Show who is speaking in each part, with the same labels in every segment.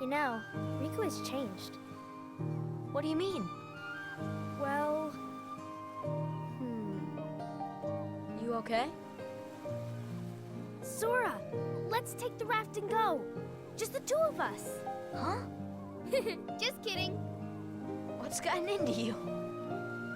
Speaker 1: You know, Riku has changed.
Speaker 2: What do you mean?
Speaker 1: Well...
Speaker 2: You okay?
Speaker 1: Sora! Let's take the raft and go! Just the two of us!
Speaker 2: Huh?
Speaker 1: Just kidding.
Speaker 2: What's gotten into you?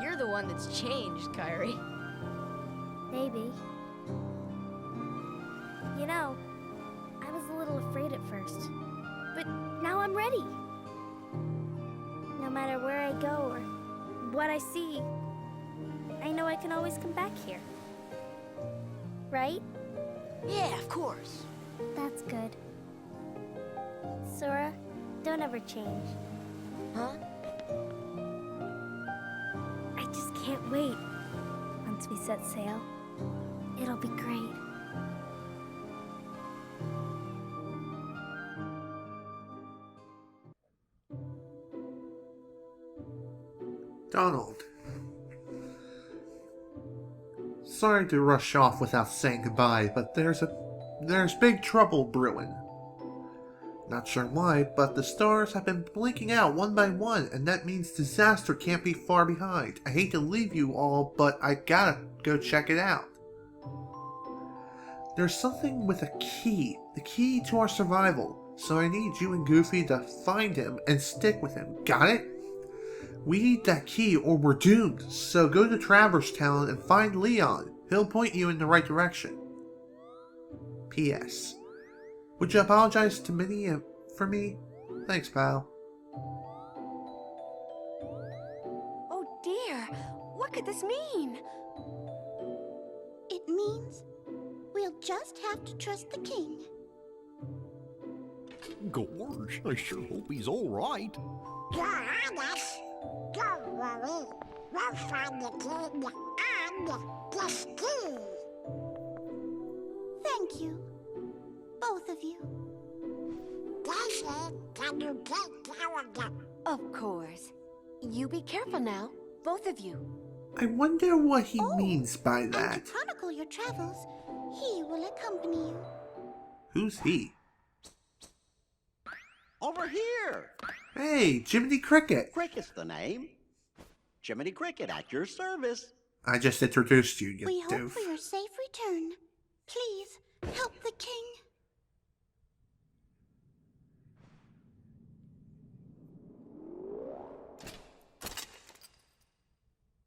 Speaker 2: You're the one that's changed, Kiri.
Speaker 1: Maybe. You know, I was a little afraid at first. But now I'm ready. No matter where I go or what I see, I know I can always come back here. Right?
Speaker 2: Yeah, of course.
Speaker 1: That's good. Sora, don't ever change.
Speaker 2: Huh?
Speaker 1: I just can't wait. Once we set sail, it'll be great.
Speaker 3: Donald. Sorry to rush off without saying goodbye, but there's big trouble brewing. Not sure why, but the stars have been blinking out one by one, and that means disaster can't be far behind. I hate to leave you all, but I gotta go check it out. There's something with a key, the key to our survival, so I need you and Goofy to find him and stick with him. Got it? We need that key or we're doomed, so go to Traverse Town and find Leon. He'll point you in the right direction. P.S. Would you apologize to Minnie for me? Thanks, pal.
Speaker 4: Oh dear, what could this mean?
Speaker 5: It means we'll just have to trust the king.
Speaker 6: Gorge, I sure hope he's all right.
Speaker 5: You're honest. Don't worry. We'll find the king and the key. Thank you. Both of you. Daisy, can you take care of them?
Speaker 4: Of course. You be careful now, both of you.
Speaker 3: I wonder what he means by
Speaker 5: And
Speaker 3: that.
Speaker 5: to chronicle your travels, he will accompany you.
Speaker 3: Who's he?
Speaker 7: Over here!
Speaker 3: Hey, Jiminy Cricket!
Speaker 7: Cricket's the name. Jiminy Cricket at your service.
Speaker 3: I just introduced you, you
Speaker 5: We hope
Speaker 3: doof.
Speaker 5: for your safe return. Please, help the king.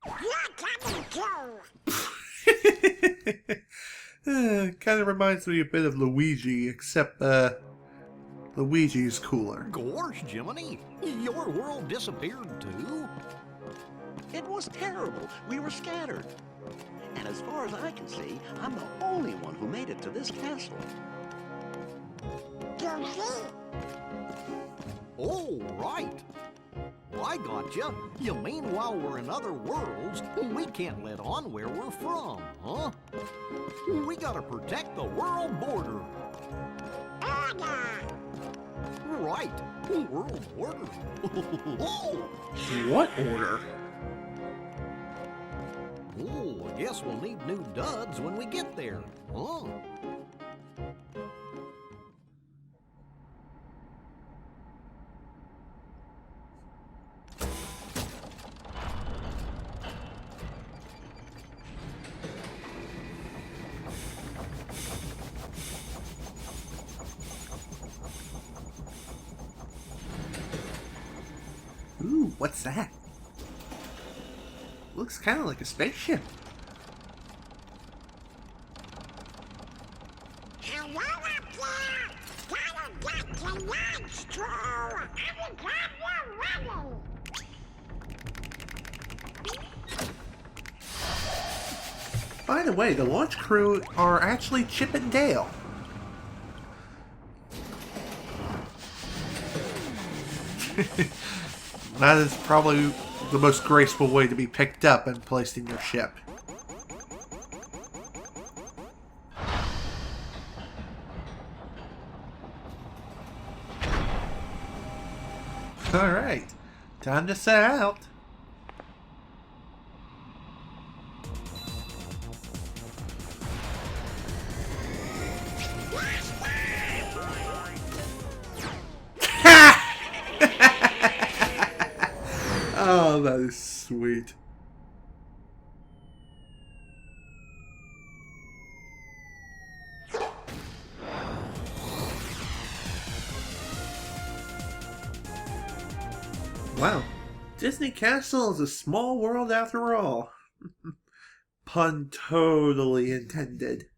Speaker 5: You're coming too.
Speaker 3: Kind of reminds me a bit of Luigi, except, Luigi's cooler.
Speaker 6: Gorge, Jiminy, your world disappeared too?
Speaker 7: It was terrible. We were scattered. And as far as I can see, I'm the only one who made it to this castle.
Speaker 5: Goofy.
Speaker 6: Oh, right. I gotcha. You mean while we're in other worlds, we can't let on where we're from, huh? We gotta protect the world border.
Speaker 5: Order.
Speaker 6: Right, world border.
Speaker 3: What order?
Speaker 6: Oh, I guess we'll need new duds when we get there, huh?
Speaker 3: Ooh, what's that? Looks kind of like a spaceship.
Speaker 5: Hello up there. Gotta get to lunch, True. I'm glad you're ready.
Speaker 3: By the way, the launch crew are actually Chip and Dale. That is probably the most graceful way to be picked up and placed in your ship. Alright, time to set out. Ha! Oh, that is sweet. Wow, Disney Castle is a small world after all. Pun totally intended.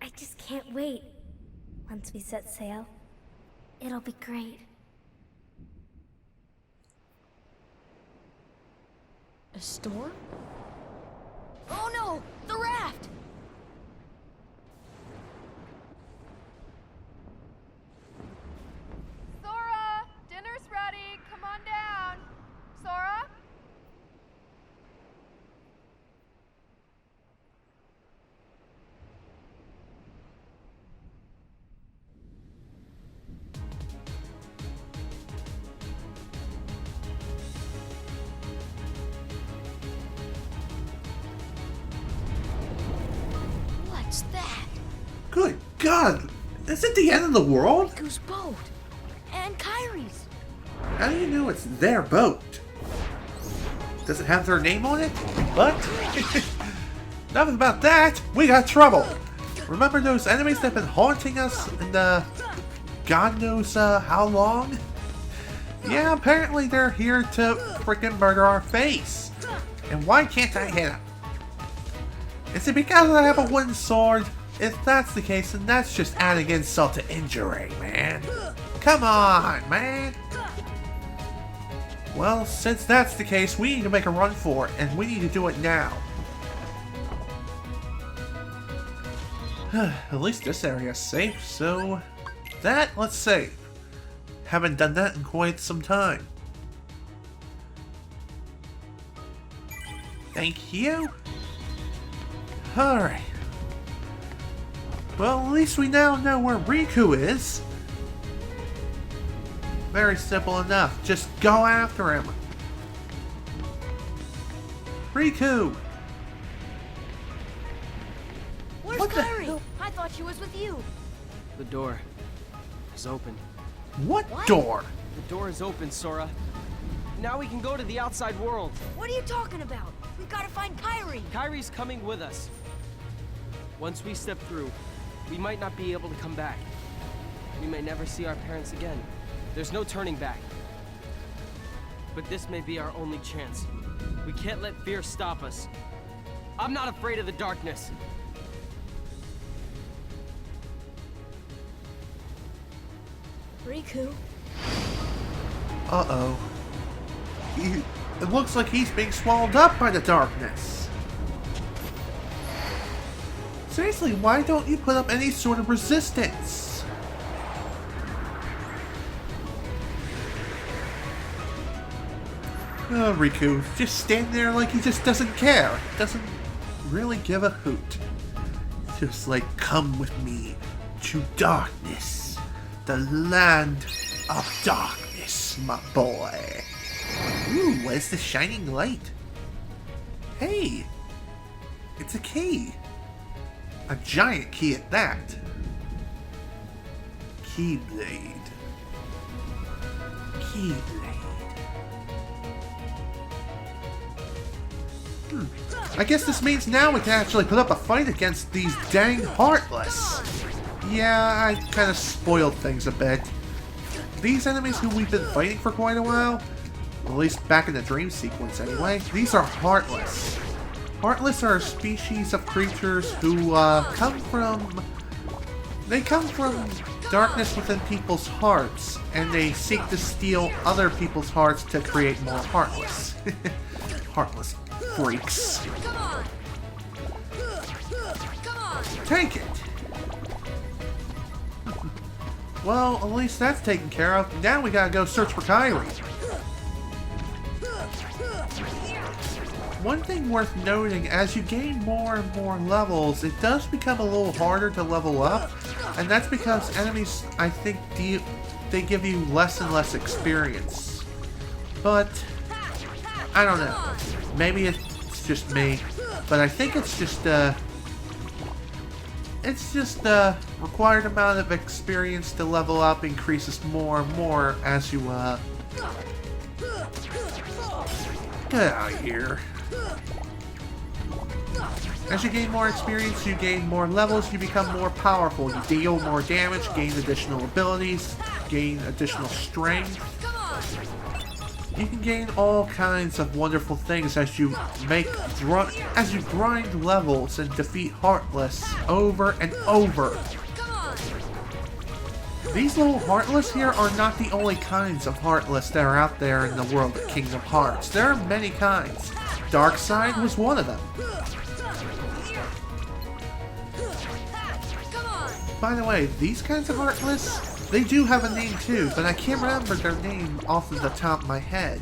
Speaker 1: I just can't wait. Once we set sail, it'll be great.
Speaker 2: A storm? Oh no! The raft!
Speaker 8: Sora! Dinner's ready! Come on down! Sora?
Speaker 2: What's that?
Speaker 3: Good God! Is it the end of the world?
Speaker 2: Riku's boat! And Kyrie's!
Speaker 3: How do you know it's their boat? Does it have their name on it? What? Nothing about that! We got trouble! Remember those enemies that have been haunting us in God knows how long? Yeah, apparently they're here to freaking murder our face. And why can't I hit them? Is it because I have a wooden sword? If that's the case, then that's just adding insult to injury, man. Come on, man! Well, since that's the case, we need to make a run for it, and we need to do it now. At least this area is safe, so... let's save. Haven't done that in quite some time. Thank you. Alright. Well, at least we now know where Riku is. Very simple enough. Just go after him. Riku!
Speaker 2: Where's
Speaker 3: What the
Speaker 2: Kyrie?
Speaker 3: hell?
Speaker 2: I thought she was with you.
Speaker 9: The door is open.
Speaker 3: What
Speaker 2: What?
Speaker 3: door?
Speaker 9: The door is open, Sora. Now we can go to the outside world.
Speaker 2: What are you talking about? We've got to find Kyrie.
Speaker 9: Kyrie's coming with us. Once we step through, we might not be able to come back. We may never see our parents again. There's no turning back. But this may be our only chance. We can't let fear stop us. I'm not afraid of the darkness.
Speaker 2: Riku?
Speaker 3: Uh-oh. It looks like he's being swallowed up by the darkness. Seriously, why don't you put up any sort of resistance? Oh, Riku, just stand there like he just doesn't care. Doesn't really give a hoot. Just like, come with me to darkness. The land of darkness, my boy. Ooh, where's the shining light? Hey! It's a key. A giant key at that. Keyblade. Keyblade. I guess this means now we can actually put up a fight against these dang Heartless. Yeah, I kind of spoiled things a bit. These enemies who we've been fighting for quite a while, at least back in the dream sequence anyway, these are Heartless. Heartless are a species of creatures who come from darkness within people's hearts, and they seek to steal other people's hearts to create more Heartless. Heartless freaks.
Speaker 2: Come on! Come on!
Speaker 3: Take it! Well, at least that's taken care of. Now we gotta go search for Kyrie. One thing worth noting, as you gain more and more levels, it does become a little harder to level up, and that's because enemies, I think, they give you less and less experience. But, I don't know. Maybe it's just me, but I think it's just, it's just the required amount of experience to level up increases more and more as you, get out of here. As you gain more experience, you gain more levels, you become more powerful, you deal more damage, gain additional abilities, gain additional strength. You can gain all kinds of wonderful things as you grind levels and defeat Heartless over and over. These little Heartless here are not the only kinds of Heartless that are out there in the world of Kingdom Hearts. There are many kinds. Darkside was one of them. By the way, these kinds of Heartless, they do have a name too, but I can't remember their name off of the top of my head.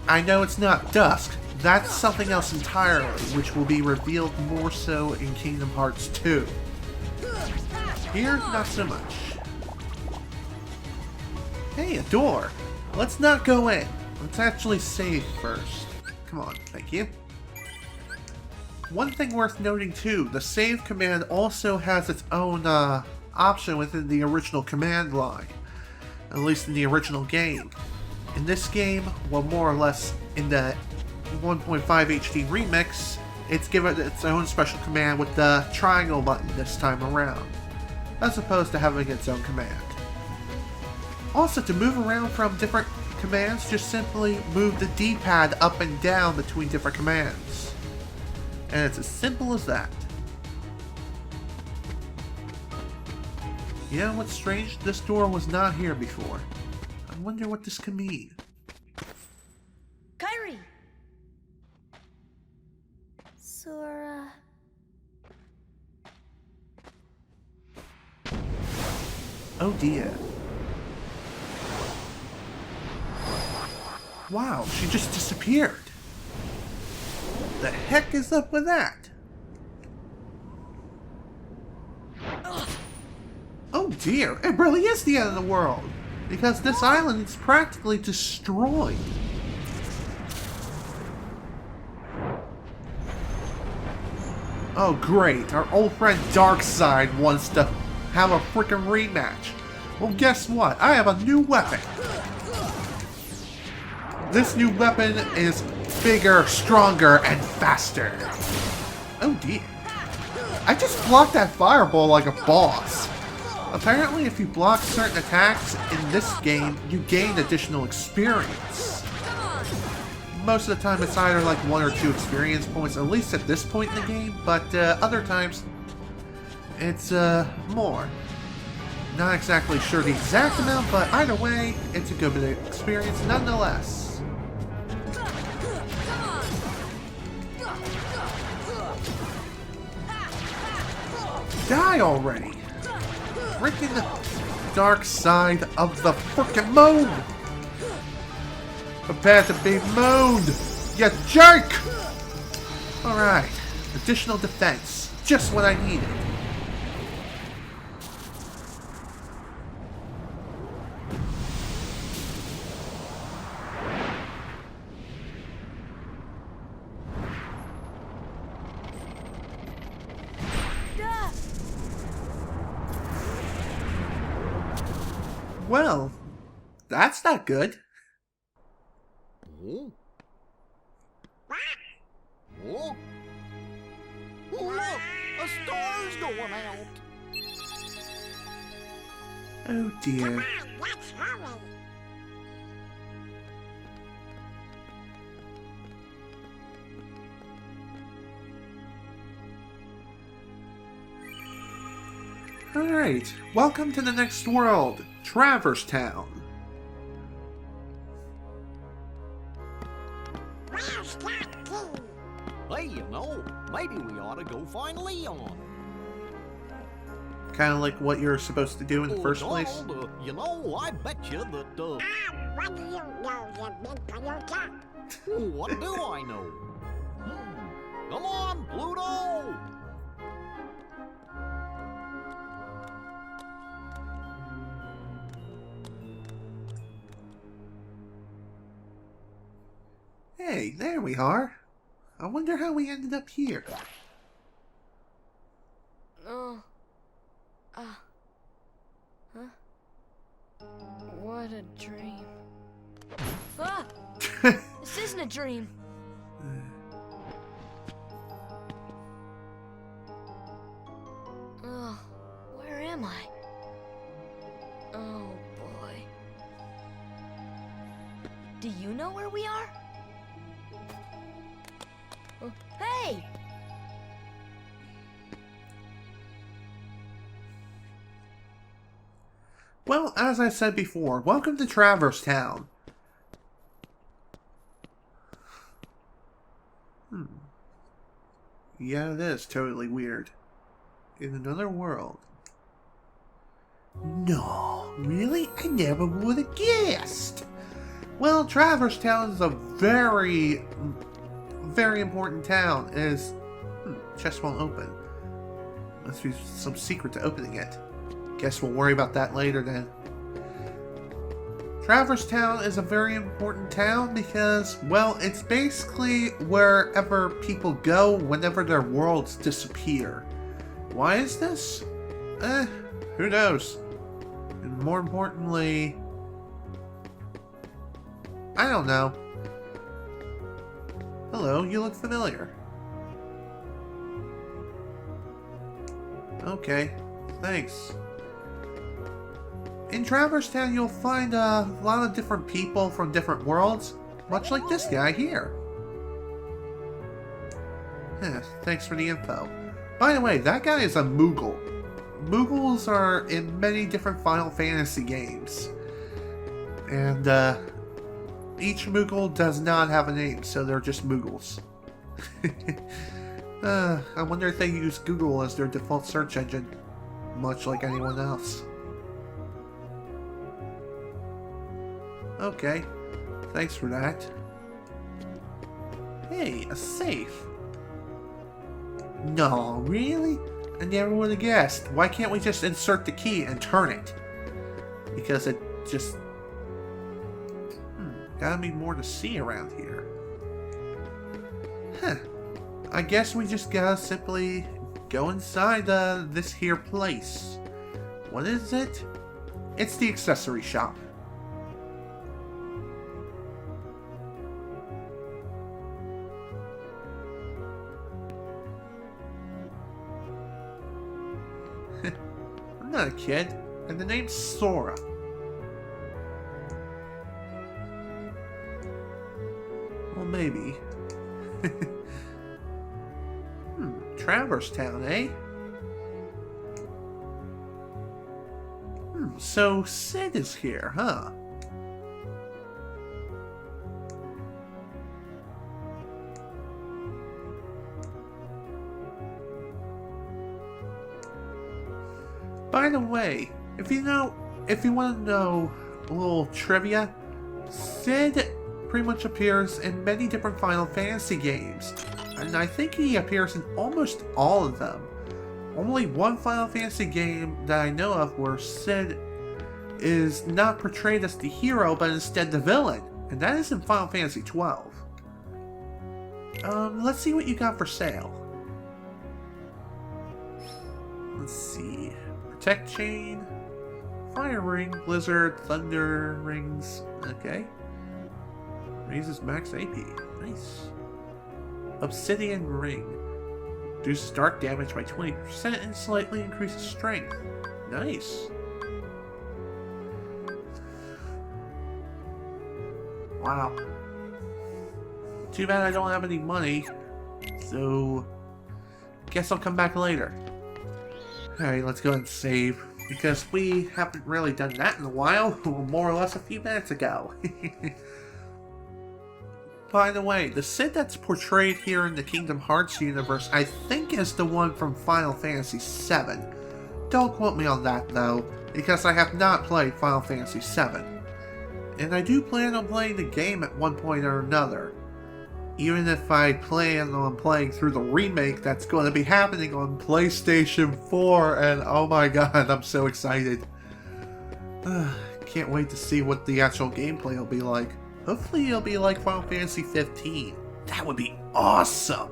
Speaker 3: I know it's not Dusk. That's something else entirely, which will be revealed more so in Kingdom Hearts 2. Here, not so much. Hey, a door! Let's not go in. Let's actually save first. Come on, thank you. One thing worth noting too, the save command also has its own option within the original command line. At least in the original game. In this game, well more or less in the 1.5 HD remix, it's given its own special command with the triangle button this time around, as opposed to having its own command. Also, to move around from different commands, just simply move the D-pad up and down between different commands. And it's as simple as that. You know what's strange? This door was not here before. I wonder what this could mean.
Speaker 4: Kiri!
Speaker 1: Sora.
Speaker 3: Oh dear. Wow, she just disappeared. The heck is up with that? Oh dear, it really is the end of the world. Because this island is practically destroyed. Oh great, our old friend Darkside wants to have a freaking rematch. Well guess what, I have a new weapon. This new weapon is bigger, stronger, and faster. Oh dear. I just blocked that fireball like a boss. Apparently if you block certain attacks in this game, you gain additional experience. Most of the time it's either like 1 or 2 experience points, at least at this point in the game, but other times it's more. Not exactly sure the exact amount, but either way, it's a good bit of experience nonetheless. Die already! Freaking the dark side of the frickin' moon! Prepare to be mooned, you jerk! Alright, additional defense. Just what I needed. Well, that's not good.
Speaker 6: Oh? Oh? Look! A star's going out!
Speaker 3: Oh dear.
Speaker 5: Come on, let's hurry.
Speaker 3: Alright, welcome to the next world, Traverse Town.
Speaker 5: Where's that key?
Speaker 6: Hey, you know, maybe we ought to go find Leon.
Speaker 3: Kind of like what you're supposed to do in the first
Speaker 6: Donald,
Speaker 3: place.
Speaker 6: You know, I bet you that,
Speaker 5: What do you know, you big polluter?
Speaker 6: what do I know? Come on, Pluto!
Speaker 3: Hey, there we are. I wonder how we ended up here.
Speaker 2: Oh. Huh? What a dream. Ah! This isn't a dream. Oh, where am I? Oh, boy. Do you know where we are? Oh, hey!
Speaker 3: Well, as I said before, welcome to Traverse Town. Yeah, it is totally weird. In another world. No, really? I never would have guessed. Well, Traverse Town is a very important town. It is... chest won't open. Must be some secret to opening it. Guess we'll worry about that later then. Traverse Town is a very important town because, well, it's basically wherever people go whenever their worlds disappear. Why is this? Who knows? And more importantly, I don't know. Hello, you look familiar. Okay, thanks. In Traverse Town, you'll find a lot of different people from different worlds, much like this guy here. Thanks for the info. By the way, that guy is a Moogle. Moogles are in many different Final Fantasy games. And, each Moogle does not have a name, so they're just Moogles. I wonder if they use Google as their default search engine, much like anyone else. Okay, thanks for that. Hey, a safe. No, really? I never would have guessed. Why can't we just insert the key and turn it? Because it just... gotta be more to see around here. Huh. I guess we just gotta simply go inside this here place. What is it? It's the accessory shop. I'm not a kid, and the name's Sora. Well, maybe. Traverse Town, eh? So Sid is here, huh? By the way, if you want to know a little trivia, Sid pretty much appears in many different Final Fantasy games, and I think he appears in almost all of them. Only one Final Fantasy game that I know of where Sid is not portrayed as the hero, but instead the villain, and that is in Final Fantasy XII. Let's see what you got for sale. Let's see. Protect Chain, Fire Ring, Blizzard, Thunder Rings, okay. Raises max AP, nice. Obsidian Ring, reduces dark damage by 20% and slightly increases strength, nice. Wow. Too bad I don't have any money, so guess I'll come back later. Alright, let's go and save, because we haven't really done that in a while, more or less a few minutes ago. By the way, the Sid that's portrayed here in the Kingdom Hearts universe, I think is the one from Final Fantasy VII. Don't quote me on that though, because I have not played Final Fantasy VII. And I do plan on playing the game at one point or another. Even if I plan on playing through the remake that's going to be happening on PlayStation 4, and oh my god, I'm so excited. Can't wait to see what the actual gameplay will be like. Hopefully it'll be like Final Fantasy 15. That would be awesome!